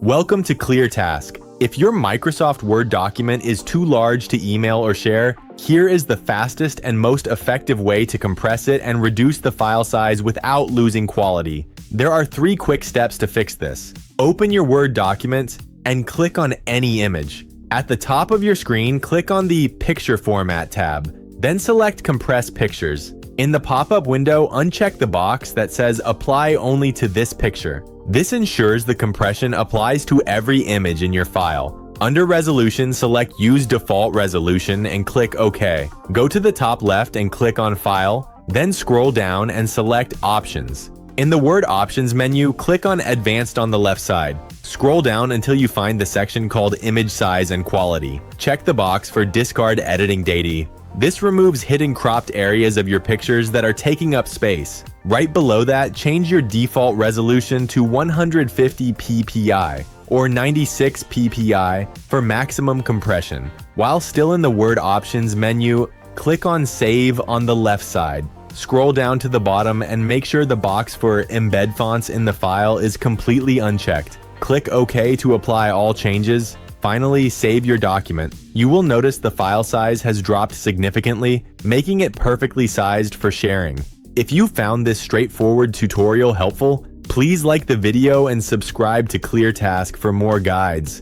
Welcome to ClearTask. If your Microsoft Word document is too large to email or share, here is the fastest and most effective way to compress it and reduce the file size without losing quality. There are 3 quick steps to fix this. Open your Word document and click on any image. At the top of your screen, click on the Picture Format tab. Then select Compress Pictures. In the pop-up window, uncheck the box that says Apply only to this picture. This ensures the compression applies to every image in your file. Under Resolution, select Use Default Resolution and click OK. Go to the top left and click on File, then scroll down and select Options. In the Word Options menu, click on Advanced on the left side. Scroll down until you find the section called Image Size and Quality. Check the box for Discard Editing Data. This removes hidden cropped areas of your pictures that are taking up space. Right below that, change your default resolution to 150 ppi or 96 ppi for maximum compression. While still in the Word Options menu, click on Save on the left side. Scroll down to the bottom and make sure the box for Embed Fonts in the file is completely unchecked. Click OK to apply all changes. Finally, save your document. You will notice the file size has dropped significantly, making it perfectly sized for sharing. If you found this straightforward tutorial helpful, please like the video and subscribe to ClearTask for more guides.